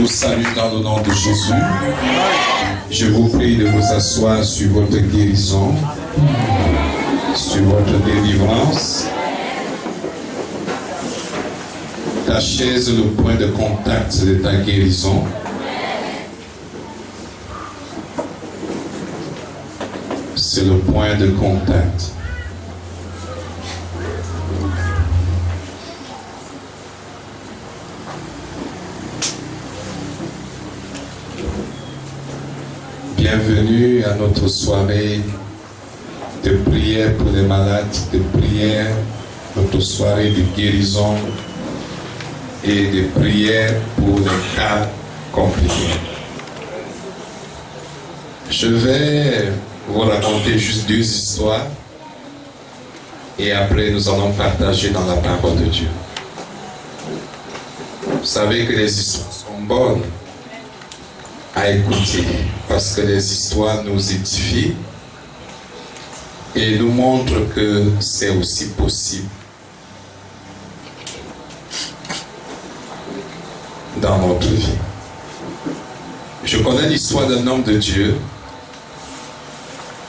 vous salue dans le nom de Jésus. Je vous prie de vous asseoir sur votre guérison, sur votre délivrance. Ta chaise est le point de contact de ta guérison. C'est le point de contact. Bienvenue à notre soirée de prière pour les malades, de prière, notre soirée de guérison et de prière pour les cas compliqués. Je vais vous raconter juste 2 histoires et après nous allons partager dans la parole de Dieu. Vous savez que les histoires sont bonnes à écouter parce que les histoires nous édifient et nous montrent que c'est aussi possible dans notre vie. Je connais l'histoire d'un homme de Dieu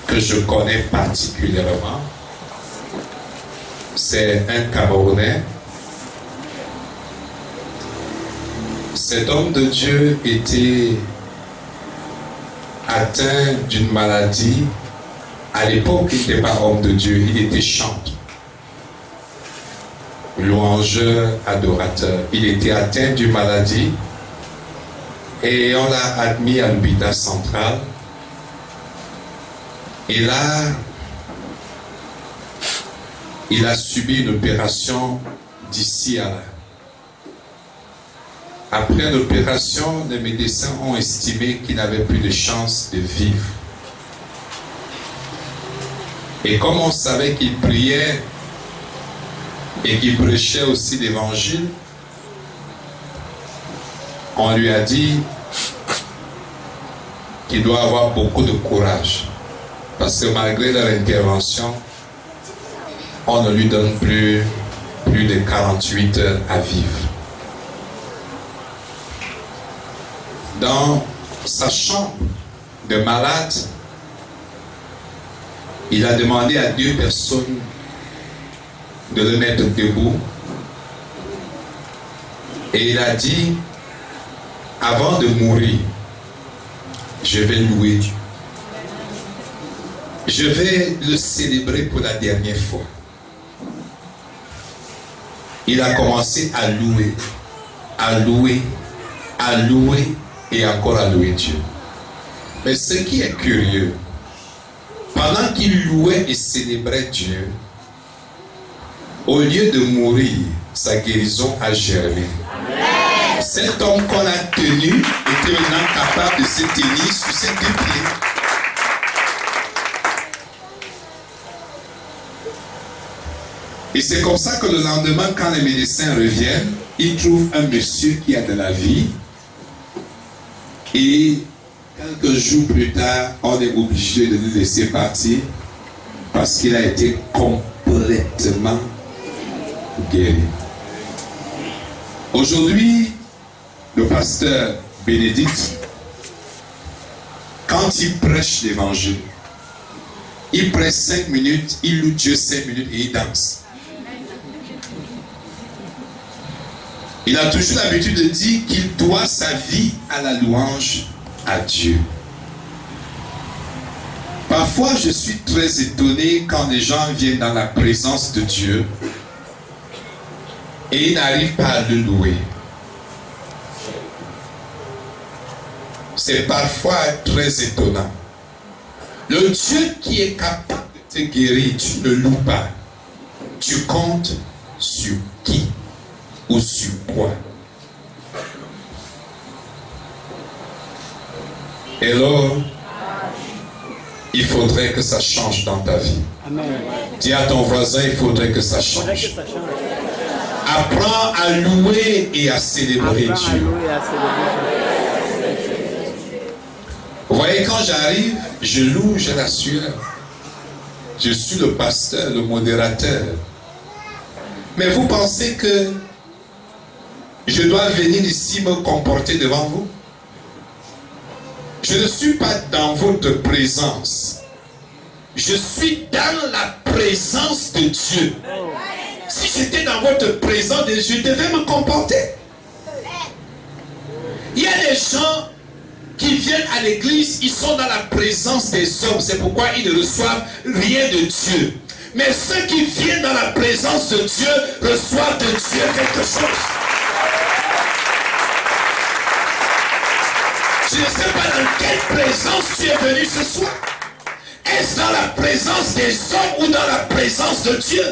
que je connais particulièrement. C'est un Camerounais. Cet homme de Dieu était atteint d'une maladie. À l'époque, il n'était pas homme de Dieu, il était chanteur, louangeur, adorateur. Il était atteint d'une maladie et on l'a admis à l'hôpital central. Et là, il a subi une opération d'ici à là. Après l'opération, les médecins ont estimé qu'il n'avait plus de chance de vivre. Et comme on savait qu'il priait et qu'il prêchait aussi l'évangile, on lui a dit qu'il doit avoir beaucoup de courage. Parce que malgré leur intervention, on ne lui donne plus de 48 heures à vivre. Dans sa chambre de malade, il a demandé à 2 personnes de le mettre debout. Et il a dit, avant de mourir, je vais louer Dieu. Je vais le célébrer pour la dernière fois. Il a commencé à louer, à louer, à louer et encore à louer Dieu. Mais ce qui est curieux, pendant qu'il louait et célébrait Dieu, au lieu de mourir, sa guérison a germé. Cet homme qu'on a tenu était maintenant capable de se tenir sur ses 2 pieds. Et c'est comme ça que le lendemain, quand les médecins reviennent, ils trouvent un monsieur qui a de la vie. Et quelques jours plus tard, on est obligé de le laisser partir parce qu'il a été complètement guéri. Aujourd'hui, le pasteur Bénédicte, quand il prêche l'évangile, il prêche 5 minutes, il loue Dieu 5 minutes et il danse. Il a toujours l'habitude de dire qu'il doit sa vie à la louange à Dieu. Parfois, je suis très étonné quand les gens viennent dans la présence de Dieu et ils n'arrivent pas à le louer. C'est parfois très étonnant. Le Dieu qui est capable de te guérir, tu ne loues pas. Tu comptes sur qui? Ou sur quoi? Alors, il faudrait que ça change dans ta vie. Amen. Dis à ton voisin, il faudrait que ça change. Apprends à louer et à célébrer Dieu. Vous voyez, quand j'arrive, je loue, j'ai la sueur. Je suis le pasteur, le modérateur. Mais vous pensez que je dois venir ici me comporter devant vous. Je ne suis pas dans votre présence. Je suis dans la présence de Dieu. Si j'étais dans votre présence, je devais me comporter. Il y a des gens qui viennent à l'église, ils sont dans la présence des hommes. C'est pourquoi ils ne reçoivent rien de Dieu. Mais ceux qui viennent dans la présence de Dieu reçoivent de Dieu quelque chose. Je ne sais pas dans quelle présence tu es venu ce soir. Est-ce dans la présence des hommes ou dans la présence de Dieu?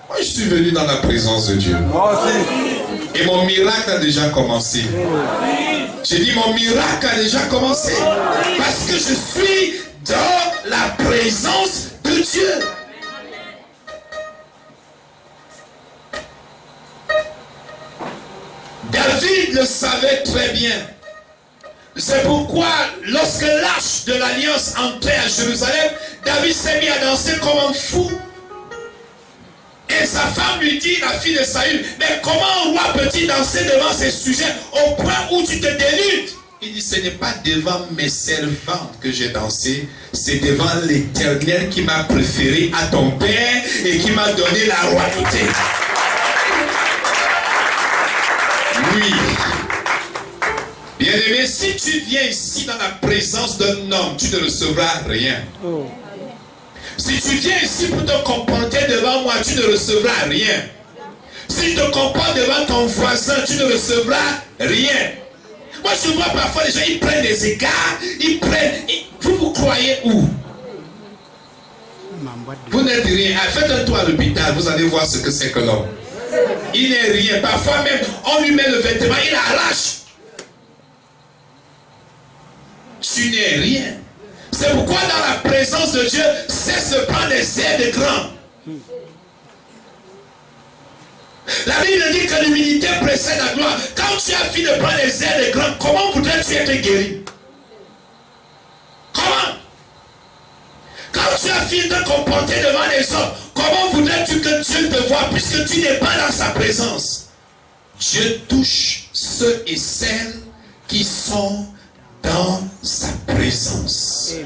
Moi, je suis venu dans la présence de Dieu. Et mon miracle a déjà commencé. J'ai dit, mon miracle a déjà commencé. Parce que je suis dans la présence de Dieu. David le savait très bien. C'est pourquoi, lorsque l'arche de l'alliance entrait à Jérusalem, David s'est mis à danser comme un fou. Et sa femme lui dit, la fille de Saül, mais comment un roi peut-il danser devant ses sujets au point où tu te dénudes? Il dit, ce n'est pas devant mes servantes que j'ai dansé, c'est devant l'Éternel qui m'a préféré à ton père et qui m'a donné la royauté. Oui. Bien-aimé, si tu viens ici dans la présence d'un homme, tu ne recevras rien. Si tu viens ici pour te comporter devant moi, tu ne recevras rien. Si tu te comportes devant ton voisin, tu ne recevras rien. Moi, je vois parfois les gens, ils prennent des égards, vous croyez où? Vous n'êtes rien. Faites un tour à l'hôpital, vous allez voir ce que c'est que l'homme. Il n'est rien. Parfois même, on lui met le vêtement, il arrache. Tu n'es rien. C'est pourquoi dans la présence de Dieu, cesse de prendre des airs de grand. La Bible dit que l'humilité précède la gloire. Quand tu as fini de prendre des airs de grand, comment voudrais-tu être guéri? Comment? Quand tu as fini de te comporter devant les hommes, comment voudrais-tu que Dieu te voie puisque tu n'es pas dans sa présence? Dieu touche ceux et celles qui sont dans sa présence. Amen.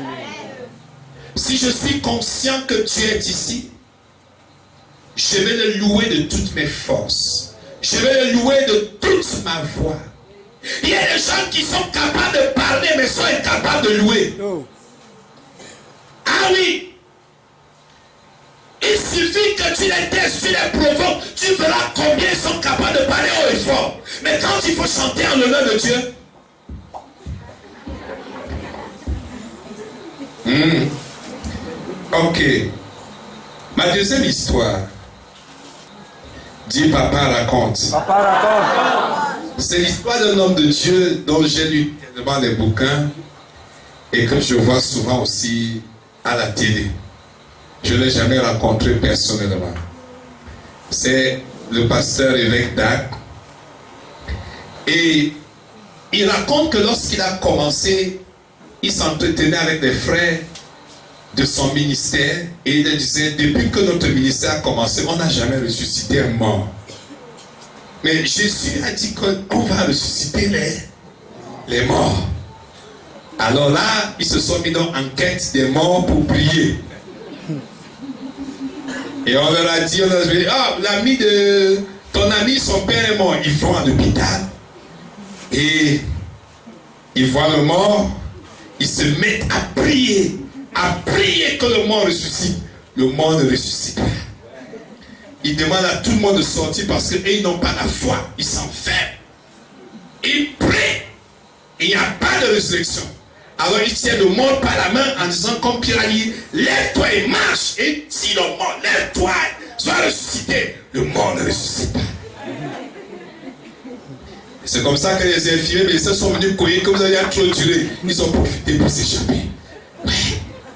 Si je suis conscient que tu es ici, je vais le louer de toutes mes forces. Je vais le louer de toute ma voix. Il y a des gens qui sont capables de parler mais sont incapables de louer. Ah oui. Il suffit que tu les testes, tu les provoques, tu verras combien ils sont capables de parler haut et fort. Mais quand il faut chanter en l'honneur de Dieu, ok. Ma deuxième histoire dit Papa raconte. Papa raconte. C'est l'histoire d'un homme de Dieu dont j'ai lu tellement les bouquins et que je vois souvent aussi à la télé. Je ne l'ai jamais rencontré personnellement. C'est le pasteur évêque d'Ac. Et il raconte que lorsqu'il a commencé, il s'entretenait avec des frères de son ministère et il disait, depuis que notre ministère a commencé, on n'a jamais ressuscité un mort. Mais Jésus a dit qu'on va ressusciter les morts. Alors là, ils se sont mis en quête des morts pour prier. Et on leur a dit, l'ami de ton ami, son père est mort. Ils vont à l'hôpital et ils voient le mort. Ils se mettent à prier que le mort ressuscite. Le mort ne ressuscite pas. Ils demandent à tout le monde de sortir parce qu'ils n'ont pas la foi. Ils s'enferment. Ils prient. Il n'y a pas de résurrection. Alors il tient le mort par la main en disant comme Pierre a dit, lève-toi et marche. Et dit le mort, lève-toi, sois ressuscité. Le mort ne ressuscite pas. C'est comme ça que les infirmiers, mais ils sont venus courir, que vous avez trop duré. Ils ont profité pour s'échapper. Ouais,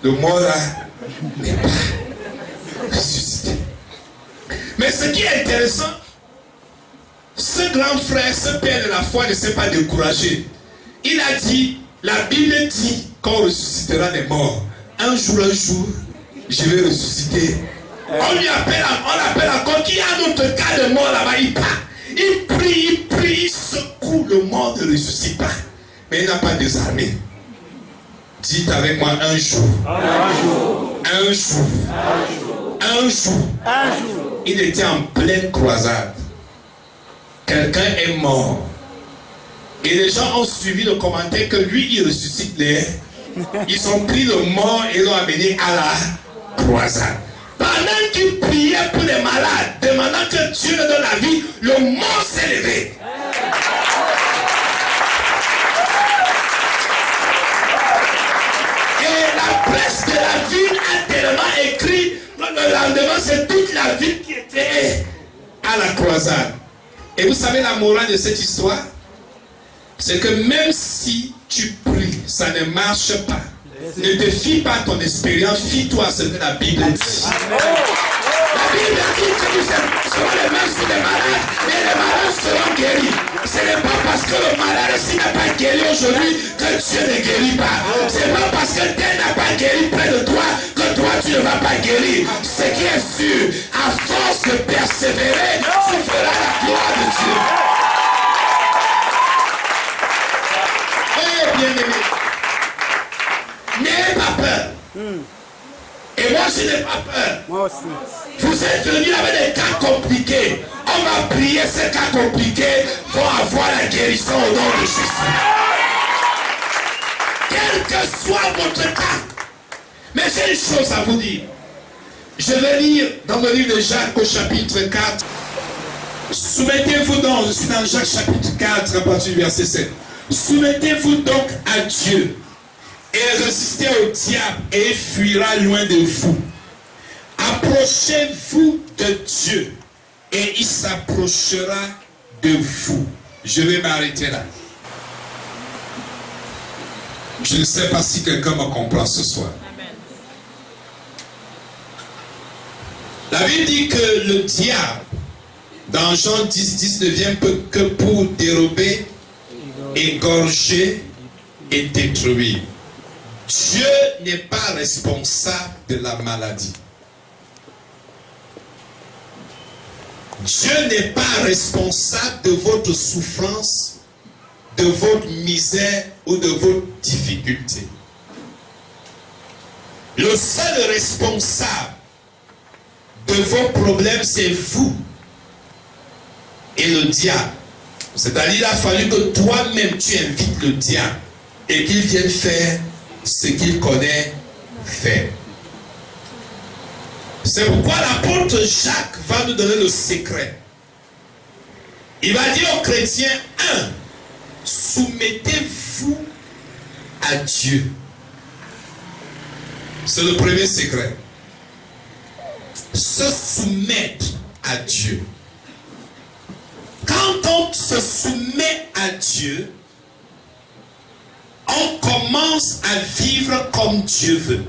le mort là n'est pas ressuscité. Mais ce qui est intéressant, ce grand frère, ce père de la foi ne s'est pas découragé. Il a dit, la Bible dit qu'on ressuscitera les morts. Un jour, je vais ressusciter On l'appelle encore, qui a un autre cas de mort là-bas, il part. Il prie, il secoue, le mort ne ressuscite pas. Mais il n'a pas désarmé. Dites avec moi un jour. Un jour. Il était en pleine croisade. Quelqu'un est mort. Et les gens ont suivi le commentaire que lui, il ressuscite les. Ils ont pris le mort et l'ont amené à la croisade. Pendant qu'il priait pour les malades, demandant que Dieu leur donne la vie, le mort s'est levé. Et la presse de la ville a tellement écrit, le lendemain, c'est toute la ville qui était à la croisade. Et vous savez la morale de cette histoire? C'est que même si tu pries, ça ne marche pas. Ne te fie pas à ton expérience, fie-toi à ce que la Bible dit. La Bible dit que nous serons les mains sur les malades, mais les malades seront guéris. Ce n'est pas parce que le malade s'il n'a pas guéri aujourd'hui que Dieu ne guérit pas. Ce n'est pas parce que tel n'a pas guéri près de toi que toi tu ne vas pas guérir. Ce qui est sûr, à force de persévérer, tu feras la gloire de Dieu. Oh bien-aimé, n'ayez pas peur. Et moi je n'ai pas peur. Moi aussi. Vous êtes venus avec des cas compliqués. On va prier, ces cas compliqués vont avoir la guérison au nom de Jésus. Quel que soit votre cas. Mais j'ai une chose à vous dire. Je vais lire dans le livre de Jacques au chapitre 4. Soumettez-vous donc, je suis dans Jacques chapitre 4 à partir du verset 7. Soumettez-vous donc à Dieu et résistez au diable et il fuira loin de vous. Approchez-vous de Dieu et il s'approchera de vous. Je vais m'arrêter là. Je ne sais pas si quelqu'un me comprend ce soir. La Bible dit que le diable, dans Jean 10, ne vient que pour dérober, égorger et détruire. Dieu n'est pas responsable de la maladie. Dieu n'est pas responsable de votre souffrance, de votre misère ou de votre difficulté. Le seul responsable de vos problèmes, c'est vous et le diable. C'est-à-dire, il a fallu que toi-même tu invites le diable et qu'il vienne faire ce qu'il connaît faire. C'est pourquoi l'apôtre Jacques va nous donner le secret. Il va dire aux chrétiens, 1, soumettez-vous à Dieu. C'est le premier secret. Se soumettre à Dieu. Quand on se soumet à Dieu, on commence à vivre comme Dieu veut.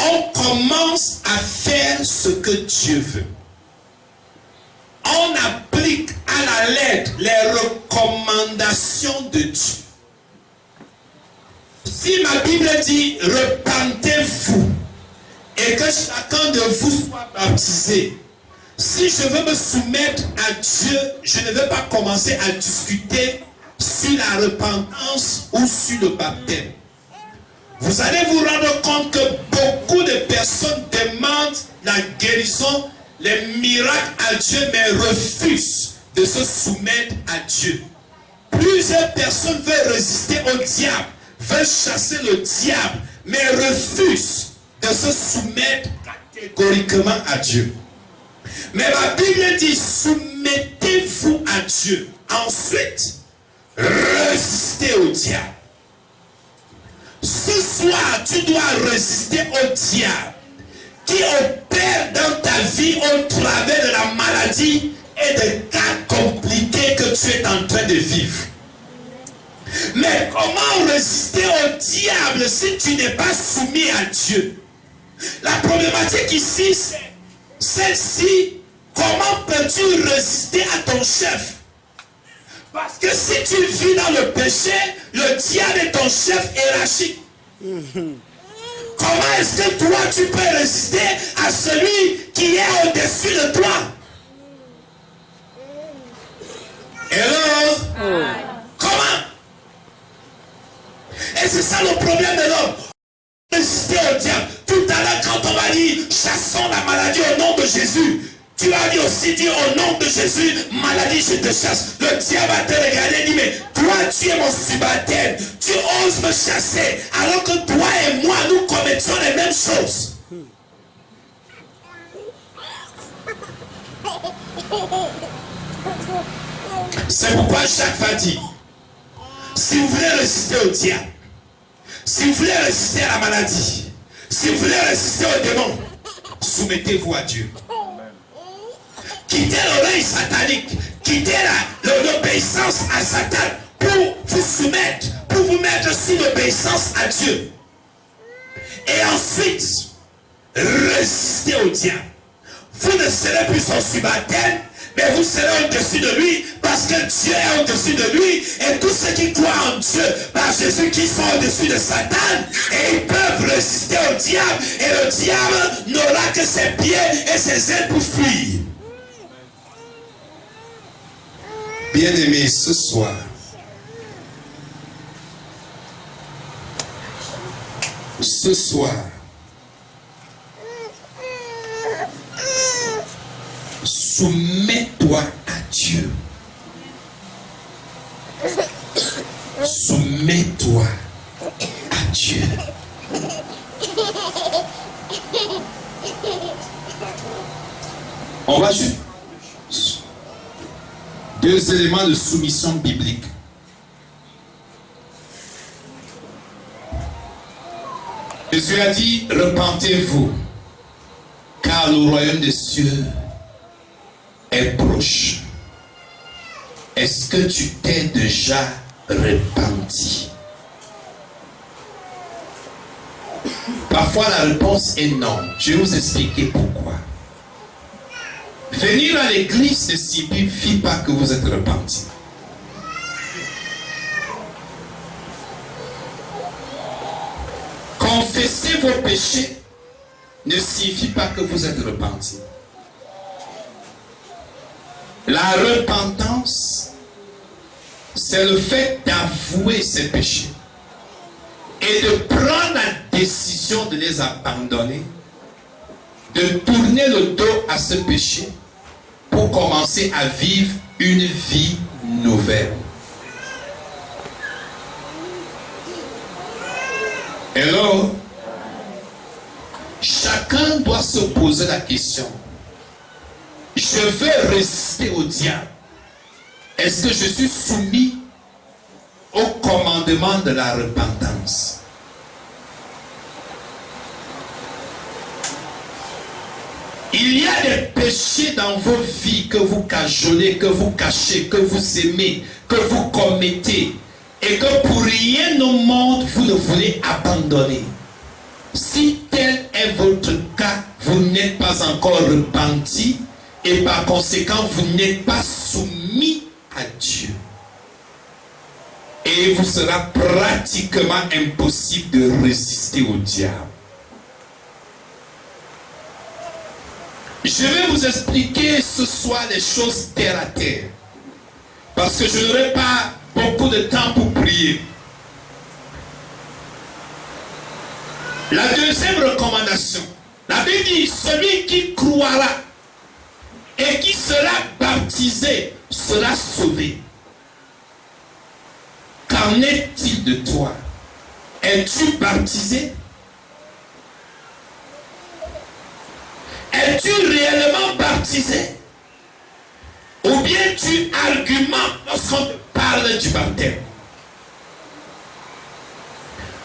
On commence à faire ce que Dieu veut. On applique à la lettre les recommandations de Dieu. Si ma Bible dit repentez-vous et que chacun de vous soit baptisé, si je veux me soumettre à Dieu, je ne vais pas commencer à discuter sur la repentance ou sur le baptême. Vous allez vous rendre compte que beaucoup de personnes demandent la guérison, les miracles à Dieu, mais refusent de se soumettre à Dieu. Plusieurs personnes veulent résister au diable, veulent chasser le diable, mais refusent de se soumettre catégoriquement à Dieu. Mais la Bible dit, soumettez-vous à Dieu. Ensuite, résistez au diable. Ce soir, tu dois résister au diable qui opère dans ta vie au travers de la maladie et des cas compliqués que tu es en train de vivre. Mais comment résister au diable si tu n'es pas soumis à Dieu? La problématique ici, c'est celle-ci. Comment peux-tu résister à ton chef? Parce que si tu vis dans le péché, le diable est ton chef hiérarchique. comment est-ce que toi tu peux résister à celui qui est au-dessus de toi? Hello? Comment? Et c'est ça le problème de l'homme. Résister au diable. Tout à l'heure, quand on va dire chassons la maladie au nom de Jésus, tu as dit aussi dire au nom de Jésus, maladie, je te chasse. Le diable va te regarder et dit, mais toi, tu es mon subalterne. Tu oses me chasser, alors que toi et moi, nous commettions les mêmes choses. C'est pourquoi chaque fois dit, si vous voulez résister au diable, si vous voulez résister à la maladie, si vous voulez résister au démon, soumettez-vous à Dieu. Quittez l'oreille satanique, quittez l'obéissance à Satan pour vous soumettre, pour vous mettre sous l'obéissance à Dieu. Et ensuite, résistez au diable. Vous ne serez plus son subalterne, mais vous serez au-dessus de lui, parce que Dieu est au-dessus de lui, et tous ceux qui croient en Dieu, par Jésus, qui sont au-dessus de Satan, et ils peuvent résister au diable, et le diable n'aura que ses pieds et ses ailes pour fuir. Bien-aimés, ce soir, soumets-toi à Dieu. Soumets-toi à Dieu. On va juste deux éléments de soumission biblique. Jésus a dit, repentez-vous, car le royaume des cieux est proche. Est-ce que tu t'es déjà repenti? Parfois la réponse est non. Je vais vous expliquer pourquoi. Venir à l'église ne signifie pas que vous êtes repenti. Confesser vos péchés ne signifie pas que vous êtes repenti. La repentance, c'est le fait d'avouer ses péchés et de prendre la décision de les abandonner, de tourner le dos à ce péché pour commencer à vivre une vie nouvelle. Hello? Chacun doit se poser la question. Je veux résister au diable. Est-ce que je suis soumis au commandement de la repentance? Il y a des péchés dans vos vies que vous cajolez, que vous cachez, que vous aimez, que vous commettez, et que pour rien au monde vous ne voulez abandonner. Si tel est votre cas, vous n'êtes pas encore repenti, et par conséquent, vous n'êtes pas soumis à Dieu. Et vous sera pratiquement impossible de résister au diable. Je vais vous expliquer ce soir les choses terre à terre. Parce que je n'aurai pas beaucoup de temps pour prier. La deuxième recommandation. La Bible dit, celui qui croira et qui sera baptisé sera sauvé. Qu'en est-il de toi? Es-tu baptisé? Es-tu réellement baptisé? Ou bien tu argumentes lorsqu'on te parle du baptême?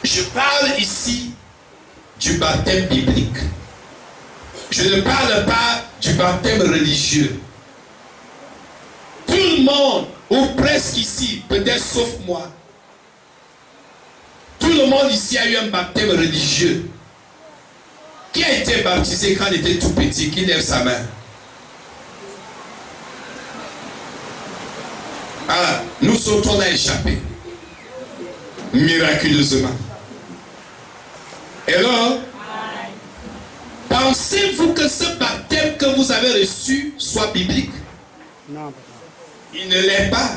Je parle ici du baptême biblique. Je ne parle pas du baptême religieux. Tout le monde, ou presque ici, peut-être sauf moi, tout le monde ici a eu un baptême religieux. Qui a été baptisé quand il était tout petit? Qui lève sa main? Ah, nous autres on a échappé. Miraculeusement. Et alors, Pensez-vous que ce baptême que vous avez reçu soit biblique? Non. Il ne l'est pas.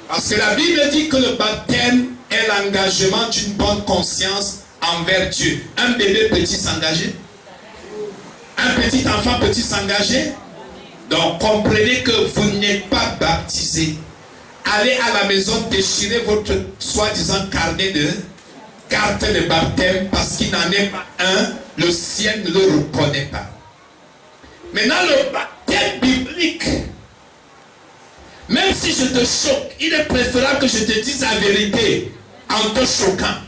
Parce que la Bible dit que le baptême est l'engagement d'une bonne conscience envers Dieu. Un bébé peut-il s'engager? Un petit enfant peut-il s'engager? Donc comprenez que vous n'êtes pas baptisé. Allez à la maison déchirer votre soi-disant carnet de carte de baptême parce qu'il n'en est pas un. Le ciel ne le reconnaît pas. Maintenant le baptême biblique, même si je te choque, il est préférable que je te dise la vérité en te choquant.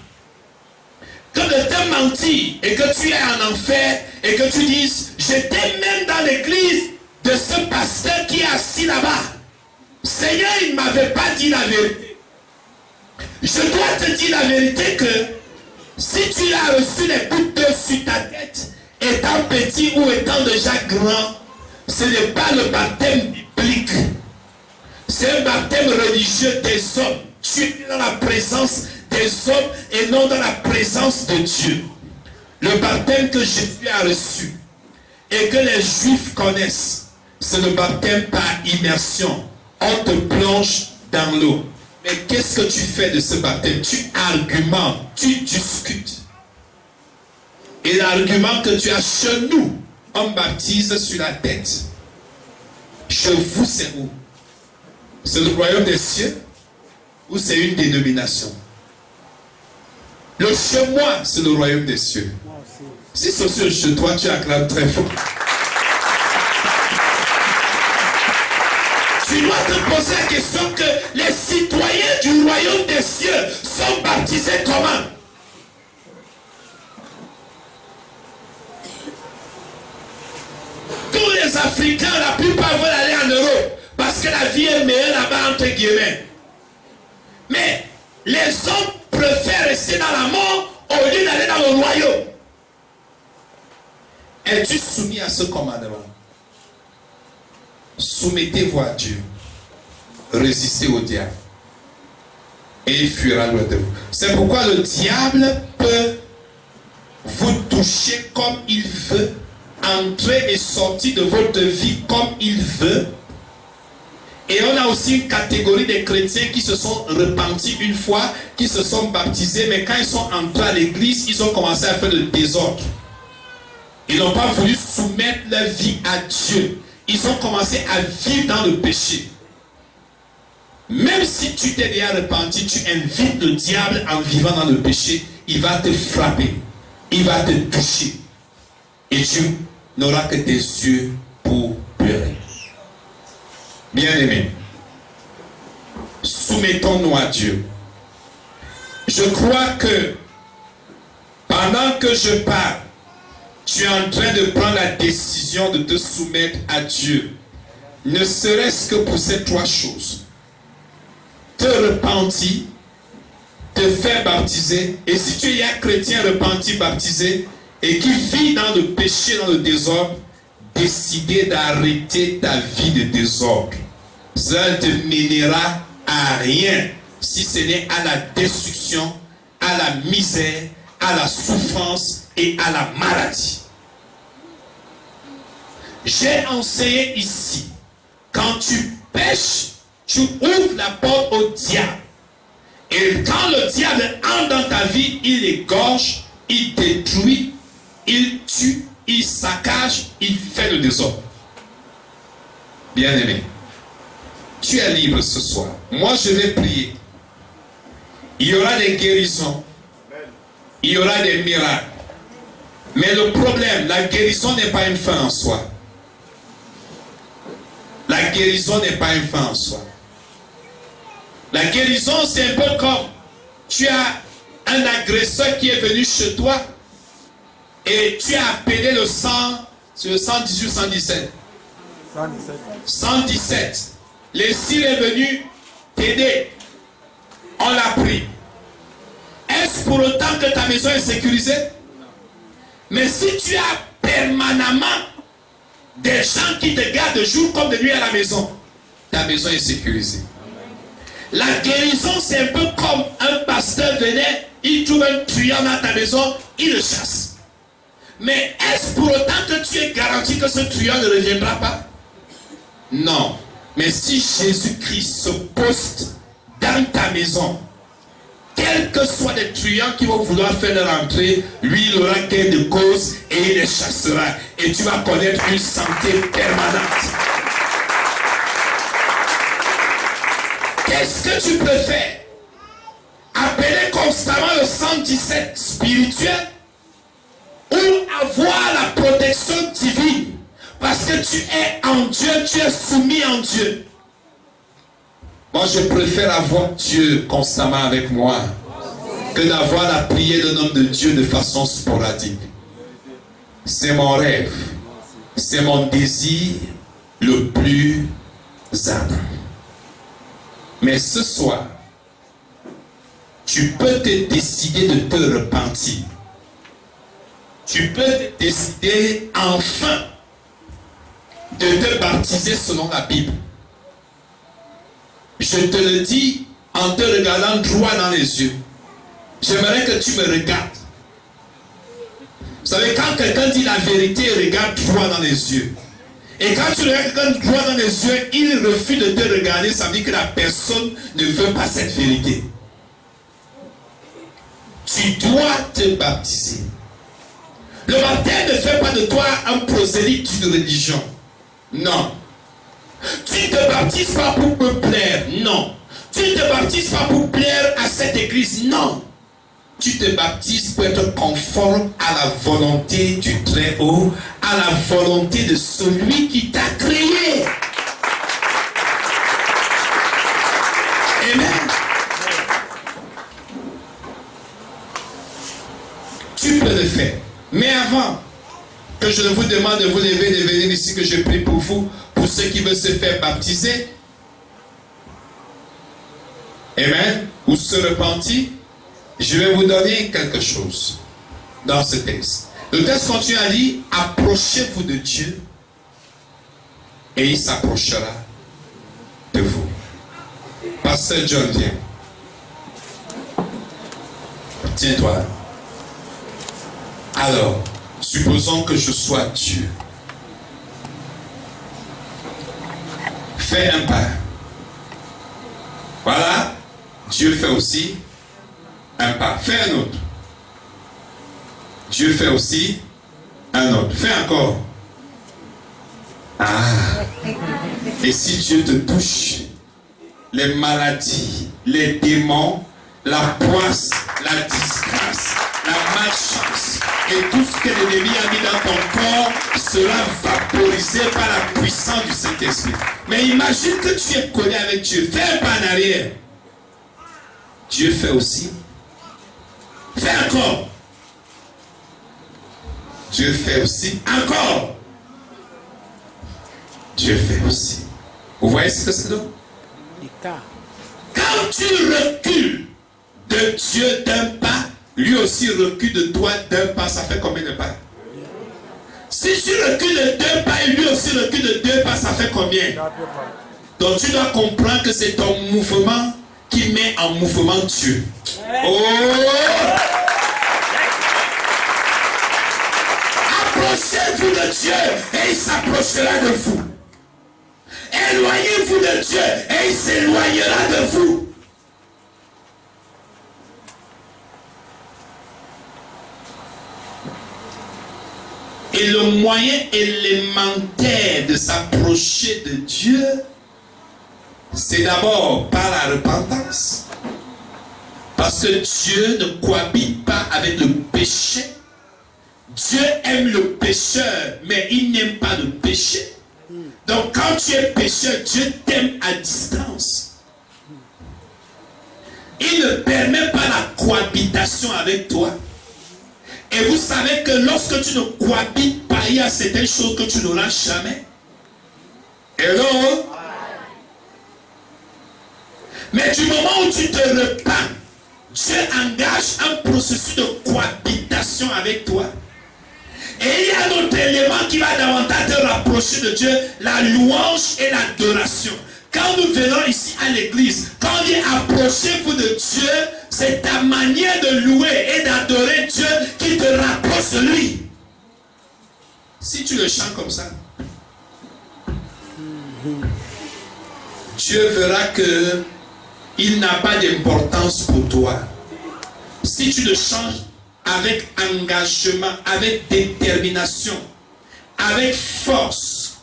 Que de te mentir et que tu es en enfer et que tu dises, j'étais même dans l'église de ce pasteur qui est assis là-bas. Seigneur, il ne m'avait pas dit la vérité. Je dois te dire la vérité que si tu as reçu les coups de sur ta tête, étant petit ou étant déjà grand, ce n'est pas le baptême biblique. C'est un baptême religieux des hommes. Tu es dans la présence des hommes et non dans la présence de Dieu. Le baptême que Jésus a reçu et que les Juifs connaissent, c'est le baptême par immersion. On te plonge dans l'eau. Mais qu'est-ce que tu fais de ce baptême? Tu argumentes, tu discutes. Et l'argument que tu as chez nous, on baptise sur la tête. Chez vous, c'est où? C'est le royaume des cieux ou c'est une dénomination? Le chez moi, c'est le royaume des cieux. Si c'est chez toi, tu acclames très fort. Tu dois te poser la question que les citoyens du royaume des cieux sont baptisés comment? Tous les Africains, la plupart veulent aller en Europe parce que la vie est meilleure là-bas entre guillemets. Mais les hommes préfèrent rester dans la mort au lieu d'aller dans le royaume. Es-tu soumis à ce commandement? Soumettez-vous à Dieu. Résistez au diable. Et il fuira loin de vous. C'est pourquoi le diable peut vous toucher comme il veut, entrer et sortir de votre vie comme il veut. Et on a aussi une catégorie de chrétiens qui se sont repentis une fois, qui se sont baptisés, mais quand ils sont entrés à l'église, ils ont commencé à faire le désordre. Ils n'ont pas voulu soumettre leur vie à Dieu. Ils ont commencé à vivre dans le péché. Même si tu t'es déjà repenti, tu invites le diable en vivant dans le péché, il va te frapper, il va te toucher. Et tu n'auras que tes yeux pour pleurer. Bien-aimés, soumettons-nous à Dieu. Je crois que pendant que je parle, tu es en train de prendre la décision de te soumettre à Dieu. Ne serait-ce que pour ces trois choses. Te repentir, te faire baptiser. Et si tu es un chrétien repenti, baptisé, et qui vit dans le péché, dans le désordre, décider d'arrêter ta vie de désordre. Ça ne te mènera à rien si ce n'est à la destruction, à la misère, à la souffrance et à la maladie. J'ai enseigné ici, quand tu pêches, tu ouvres la porte au diable. Et quand le diable entre dans ta vie, il égorge, il détruit, il tue, il saccage, il fait le désordre. Bien-aimé, tu es libre ce soir. Moi, je vais prier. Il y aura des guérisons. Il y aura des miracles. Mais le problème, la guérison n'est pas une fin en soi. La guérison n'est pas une fin en soi. La guérison, c'est un peu comme tu as un agresseur qui est venu chez toi et tu as appelé le 118 ou 117. 117. Le CIR est venu t'aider. On l'a pris. Est-ce pour autant que ta maison est sécurisée? Mais si tu as permanemment des gens qui te gardent de jour comme de nuit à la maison, ta maison est sécurisée. La guérison, c'est un peu comme un pasteur venait, il trouve un truand dans ta maison, il le chasse. Mais est-ce pour autant que tu es garanti que ce truand ne reviendra pas? Non. Mais si Jésus-Christ se poste dans ta maison, quels que soient les truands qui vont vouloir faire leur entrée, lui il aura gain de cause et il les chassera. Et tu vas connaître une santé permanente. Qu'est-ce que tu peux faire? Appeler constamment le 117 spirituel ou avoir la protection divine? Parce que tu es en Dieu, tu es soumis en Dieu. Moi, je préfère avoir Dieu constamment avec moi que d'avoir la prière d'un homme de Dieu de façon sporadique. C'est mon rêve. C'est mon désir le plus ardent. Mais ce soir, tu peux te décider de te repentir. Tu peux te décider enfin de te baptiser selon la Bible. Je te le dis en te regardant droit dans les yeux. J'aimerais que tu me regardes. Vous savez, quand quelqu'un dit la vérité, regarde droit dans les yeux. Et quand tu regardes quelqu'un droit dans les yeux, il refuse de te regarder, ça veut dire que la personne ne veut pas cette vérité. Tu dois te baptiser. Le baptême ne fait pas de toi un prosélyte d'une religion. Non. Tu ne te baptises pas pour me plaire. Non. Tu ne te baptises pas pour plaire à cette église. Non. Tu te baptises pour être conforme à la volonté du Très-Haut, à la volonté de celui qui t'a créé. Amen. Tu peux le faire. Mais avant que je vous demande de vous lever, de venir ici, que je prie pour vous, pour ceux qui veulent se faire baptiser, amen, ou se repentir, je vais vous donner quelque chose dans ce texte. Le texte continue à dire, approchez-vous de Dieu et il s'approchera de vous. Pasteur John, viens. Tiens-toi. Alors, supposons que je sois Dieu. Fais un pas. Voilà. Dieu fait aussi un pas. Fais un autre. Dieu fait aussi un autre. Fais encore. Ah. Et si Dieu te touche, les maladies, les démons, la poisse, la disgrâce, la malchance et tout ce que l'ennemi a mis dans ton corps sera vaporisé par la puissance du Saint-Esprit. Mais imagine que tu es collé avec Dieu. Fais un pas en arrière. Dieu fait aussi. Fais encore. Dieu fait aussi. Encore. Dieu fait aussi. Vous voyez ce que c'est donc? Quand tu recules de Dieu d'un pas, lui aussi recule de toi d'un pas. Ça fait combien de pas? Si tu recules de 2 pas et lui aussi recule de 2 pas, ça fait combien? Donc tu dois comprendre que c'est ton mouvement qui met en mouvement Dieu. Oh! Approchez-vous de Dieu et il s'approchera de vous. Éloignez-vous de Dieu et il s'éloignera de vous. Et le moyen élémentaire de s'approcher de Dieu, c'est d'abord par la repentance. Parce que Dieu ne cohabite pas avec le péché. Dieu aime le pécheur, mais il n'aime pas le péché. Donc quand tu es pécheur, Dieu t'aime à distance. Il ne permet pas la cohabitation avec toi. Et vous savez que lorsque tu ne cohabites pas, il y a certaines choses que tu n'auras jamais. Hello? Mais du moment où tu te repens, Dieu engage un processus de cohabitation avec toi. Et il y a un autre élément qui va davantage te rapprocher de Dieu, la louange et l'adoration. Quand nous venons ici à l'église, quand on dit approchez-vous de Dieu, c'est ta manière de louer et d'adorer Dieu qui te rapproche de lui. Si tu le chantes comme ça, Dieu verra que il n'a pas d'importance pour toi. Si tu le chantes avec engagement, avec détermination, avec force,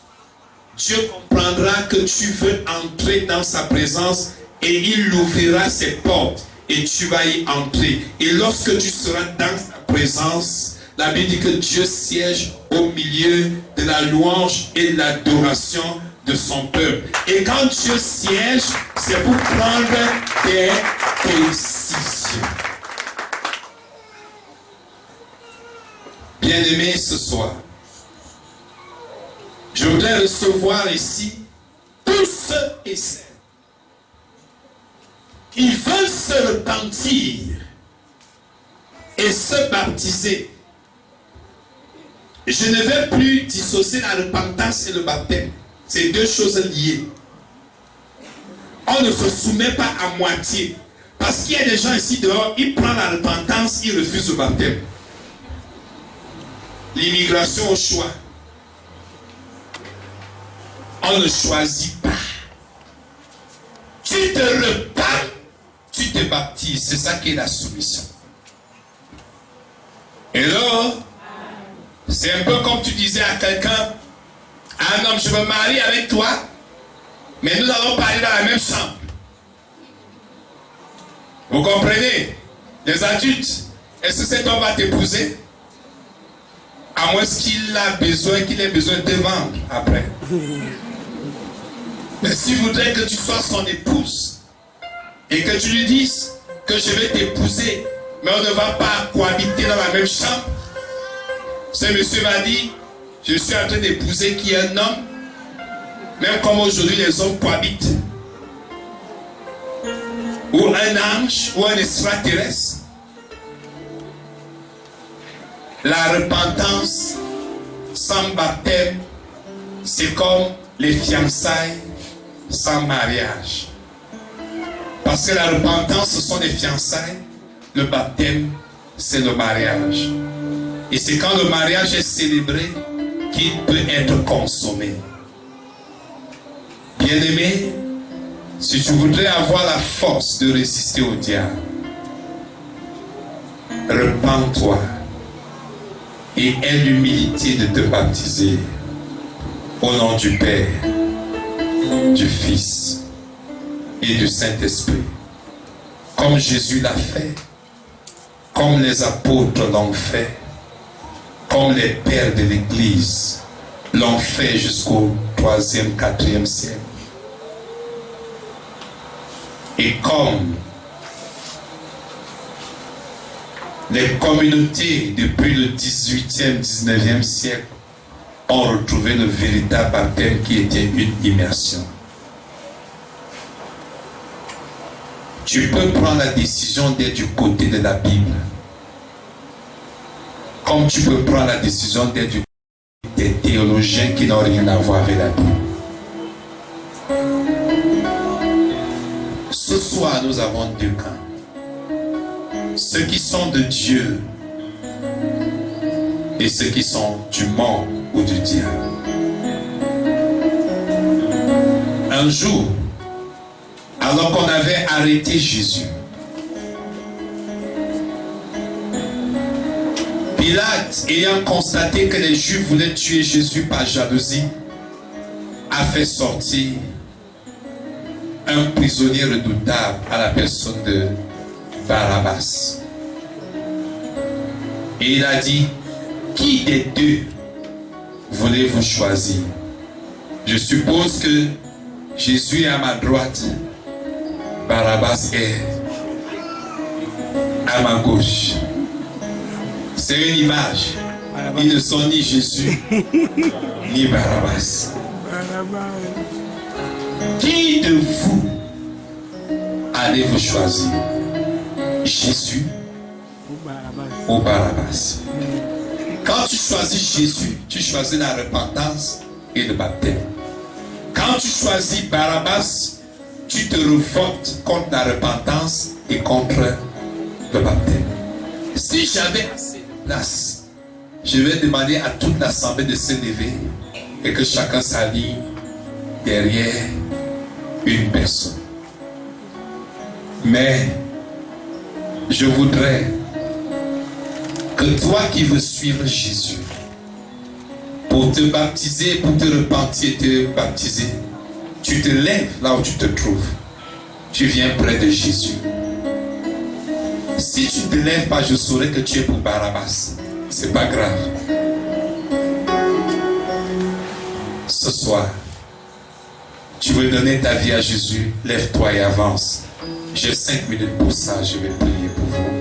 Dieu comprendra que tu veux entrer dans sa présence et il ouvrira ses portes et tu vas y entrer. Et lorsque tu seras dans sa présence, la Bible dit que Dieu siège au milieu de la louange et de l'adoration de son peuple. Et quand Dieu siège, c'est pour prendre des décisions. Bien-aimés, ce soir, je voudrais recevoir ici tous ceux et celles qui veulent se repentir et se baptiser. Je ne vais plus dissocier la repentance et le baptême. C'est deux choses liées. On ne se soumet pas à moitié. Parce qu'il y a des gens ici dehors, ils prennent la repentance, ils refusent le baptême. L'immigration au choix. On ne choisit pas. Tu te repens, tu te baptises. C'est ça qui est la soumission. Et là, c'est un peu comme tu disais à quelqu'un, un homme, je me marie avec toi, mais nous allons parler dans la même chambre. Vous comprenez? Les adultes, est-ce que cet homme va t'épouser? À moins qu'il ait besoin de te vendre après. Mais s'il voudrait que tu sois son épouse et que tu lui dises que je vais t'épouser, mais on ne va pas cohabiter dans la même chambre, ce monsieur va dire, je suis en train d'épouser qui est un homme, même comme aujourd'hui les hommes cohabitent. Ou un ange, ou un extraterrestre. La repentance sans baptême, c'est comme les fiançailles sans mariage. Parce que la repentance, ce sont les fiançailles, le baptême, c'est le mariage. Et c'est quand le mariage est célébré qu'il peut être consommé. Bien-aimé, si tu voudrais avoir la force de résister au diable, repens-toi et aie l'humilité de te baptiser au nom du Père, du Fils et du Saint-Esprit. Comme Jésus l'a fait, comme les apôtres l'ont fait, comme les pères de l'Église l'ont fait jusqu'au 3e, 4e siècle. Et comme les communautés depuis le 18e, 19e siècle ont retrouvé le véritable baptême qui était une immersion. Tu peux prendre la décision d'être du côté de la Bible, comme tu peux prendre la décision d'être du côté des théologiens qui n'ont rien à voir avec la Bible. Ce soir, nous avons deux camps. Ceux qui sont de Dieu et ceux qui sont du monde ou du diable. Un jour, alors qu'on avait arrêté Jésus, Pilate, ayant constaté que les Juifs voulaient tuer Jésus par jalousie, a fait sortir un prisonnier redoutable à la personne de Barabbas. Et il a dit, qui des deux voulez-vous choisir? Je suppose que Jésus est à ma droite, Barabbas est à ma gauche. C'est une image. Ils ne sont ni Jésus ni Barabbas. Qui de vous allez-vous choisir? Jésus ou Barabbas? Quand tu choisis Jésus, tu choisis la repentance et le baptême. Quand tu choisis Barabbas, tu te révoltes contre la repentance et contre le baptême. Si j'avais assez de place Je vais demander à toute l'assemblée de se lever et que chacun s'aligne derrière une personne. Mais je voudrais que toi qui veux suivre Jésus, pour te baptiser, pour te repentir, te baptiser, tu te lèves là où tu te trouves. Tu viens près de Jésus. Si tu ne te lèves pas, je saurai que tu es pour Barabbas. C'est pas grave. Ce soir, tu veux donner ta vie à Jésus, lève-toi et avance. J'ai 5 minutes pour ça, je vais prier pour vous.